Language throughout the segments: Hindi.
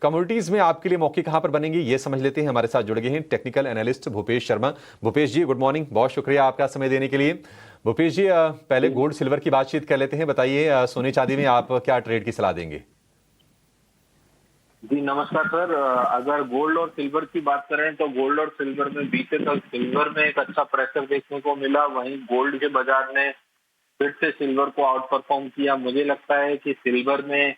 कम्युनिटीज में आपके लिए मौके कहां पर बनेंगे ये समझ लेते हैं। हमारे साथ जुड़ गए हैं टेक्निकल एनालिस्ट भूपेश शर्मा। भूपेश जी गुड मॉर्निंग, बहुत शुक्रिया आपका समय देने के लिए। भूपेश जी पहले गोल्ड सिल्वर की बातचीत कर लेते हैं। बताइए सोने चांदी में आप क्या ट्रेड की सलाह देंगे? जी नमस्कार सर। अगर गोल्ड और सिल्वर की बात करें तो गोल्ड और सिल्वर में बीते कल सिल्वर में एक अच्छा प्रेशर देखने को मिला, वहीं गोल्ड के बाजार ने फिर से सिल्वर को आउट परफॉर्म किया। मुझे लगता है कि सिल्वर में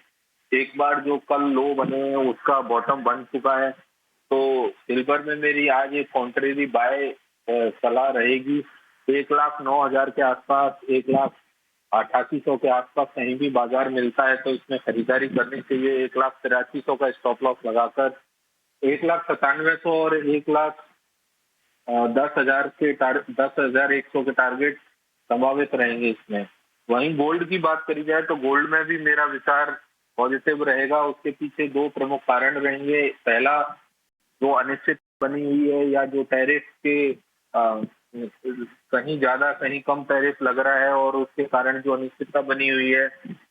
एक बार जो कल लो बने हैं उसका बॉटम बन चुका है, तो सिल्वर में मेरी आज एक कॉन्ट्रेरी बाय सलाह रहेगी। 1,09,000 के आसपास, 1,88,000 के आसपास कहीं भी बाजार मिलता है तो इसमें खरीदारी करनी चाहिए। 1,83,000 का स्टॉप लॉस लगाकर 1,97,000 और 10,100 के टारगेट संभावित रहेंगे इसमें। वहीं गोल्ड की बात करी जाए तो गोल्ड में भी मेरा विचार पॉजिटिव रहेगा। उसके पीछे दो प्रमुख कारण रहेंगे। पहला, जो अनिश्चित बनी हुई है या जो टैरिफ के कहीं ज्यादा कहीं कम टैरिफ लग रहा है और उसके कारण जो अनिश्चितता बनी हुई है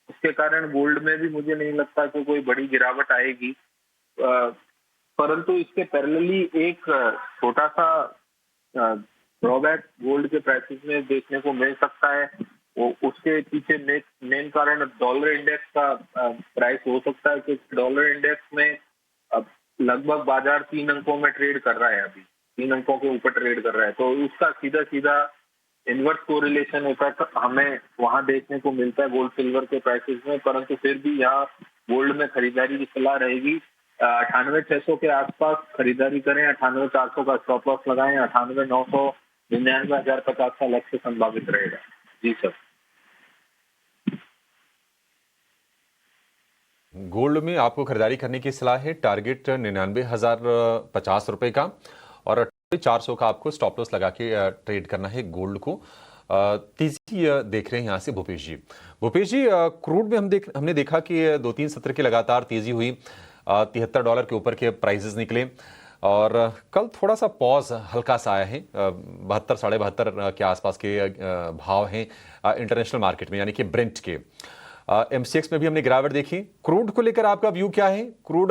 उसके कारण गोल्ड में भी मुझे नहीं लगता कि कोई बड़ी गिरावट आएगी। परंतु इसके पैरेलली एक छोटा सा ड्रॉबैक गोल्ड के प्राइसेस में देखने को मिल सकता है। वो उसके पीछे मेन कारण डॉलर इंडेक्स का प्राइस हो सकता है, क्योंकि डॉलर इंडेक्स में अब लगभग बाजार 3 अंकों में ट्रेड कर रहा है, अभी 3 अंकों के ऊपर ट्रेड कर रहा है, तो उसका सीधा सीधा इनवर्स कोरिलेशन इफेक्ट हमें वहां देखने को मिलता है गोल्ड सिल्वर के प्राइसेस में। परंतु फिर भी यहाँ गोल्ड में खरीदारी की सलाह रहेगी। 98,600 के आसपास खरीदारी करें, 98,400 का स्टॉप लॉस लगाएं, 98,900 99,050 का लक्ष्य संभावित रहेगा। जी सर। गोल्ड में आपको खरीदारी करने की सलाह है। टारगेट 99,050 रुपए का और 400 का आपको स्टॉप लॉस लगा के ट्रेड करना है गोल्ड को। तेजी देख रहे हैं यहाँ से भूपेश जी। भूपेश जी क्रूड में हमने देखा कि 2-3 सत्र की लगातार तेजी हुई, $73 के ऊपर के प्राइसेस निकले और कल थोड़ा सा पॉज हल्का सा आया है। 72 साढ़े 72 के आसपास के भाव हैं इंटरनेशनल मार्केट में, यानी कि ब्रेंट के। MCX में भी हमने गिरावट देखी। क्रूड को लेकर आपका व्यू क्या है? क्रूड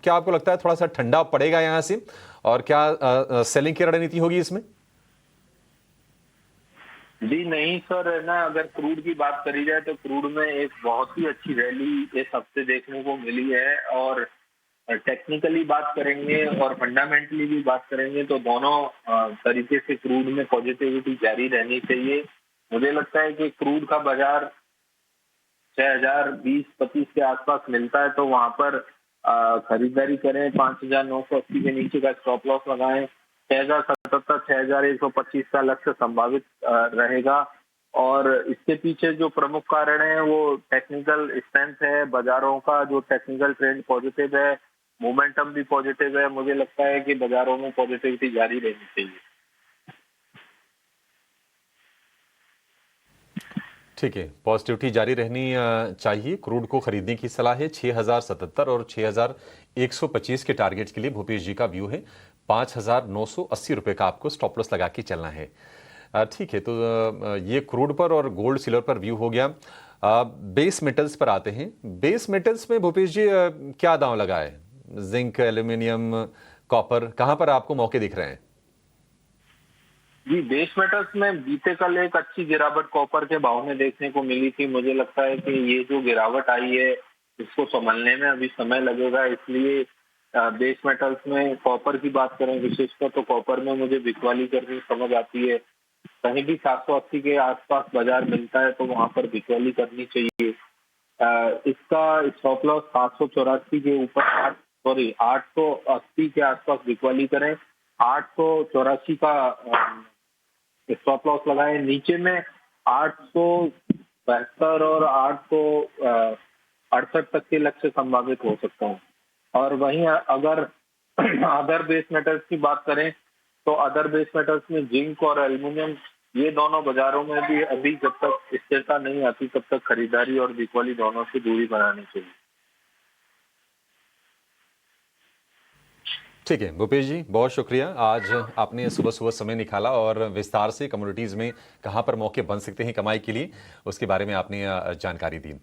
क्या आपको लगता है थोड़ा सा ठंडा पड़ेगा यहाँ से, और क्या सेलिंग की रणनीति होगी इसमें? जी नहीं सर, है ना, अगर क्रूड की बात करी जाए तो क्रूड में एक बहुत ही अच्छी रैली इस हफ्ते देखने को मिली है, और टेक्निकली बात करेंगे और फंडामेंटली भी बात करेंगे तो दोनों तरीके से क्रूड में पॉजिटिविटी जारी रहनी चाहिए। मुझे लगता है कि क्रूड का बाजार 6,020-25 के आसपास मिलता है तो वहां पर खरीदारी करें। 5,980 के नीचे का स्टॉप लॉस लगाएं। 6,077, 6,125 का लक्ष्य संभावित रहेगा। और इसके पीछे जो प्रमुख कारण है वो टेक्निकल स्ट्रेंथ है बाजारों का। जो टेक्निकल ट्रेंड पॉजिटिव है, मोमेंटम भी पॉजिटिव है। मुझे लगता है कि बाजारों में पॉजिटिविटी जारी रहनी चाहिए। ठीक है, पॉजिटिविटी जारी रहनी चाहिए। क्रूड को खरीदने की सलाह है। 6,077 और 6,125 के टारगेट के लिए भूपेश जी का व्यू है। 5,980 रुपए का आपको स्टॉप लॉस लगा के चलना है। ठीक है, तो ये क्रूड पर और गोल्ड सिल्वर पर व्यू हो गया। बेस मेटल्स पर आते हैं। बेस मेटल्स में भूपेश जी क्या दांव लगा है? जिंक, एल्यूमिनियम, कॉपर, कहां पर आपको मौके दिख रहे हैं? जी, बेस मेटल्स में बीते कल एक अच्छी गिरावट कॉपर के भाव में देखने को मिली थी। मुझे लगता है कि ये जो गिरावट आई है इसको संभलने में अभी समय लगेगा, इसलिए बेस मेटल्स में कॉपर की बात करें विशेषकर तो कॉपर में मुझे बिकवाली करनी समझ आती है। कहीं भी 780 के आसपास बाजार मिलता है तो वहां पर बिकवाली करनी चाहिए। इसका स्टॉप लॉस 784 के ऊपर 880 के आसपास बिकवाली करें। 884 का स्टॉप लॉस लगाए। नीचे में 872 और 868 तक के लक्ष्य संभावित हो सकता है। और वहीं अगर अदर बेस मेटल्स की बात करें तो अदर बेस मेटल्स में जिंक और एल्युमिनियम, ये दोनों बाजारों में भी अभी जब तक स्थिरता नहीं आती तब तक खरीदारी और बिकवाली दोनों से दूरी बनानी चाहिए। ठीक है भूपेश जी, बहुत शुक्रिया। आज आपने सुबह सुबह समय निकाला और विस्तार से कम्युनिटीज़ में कहां पर मौके बन सकते हैं कमाई के लिए, उसके बारे में आपने जानकारी दी।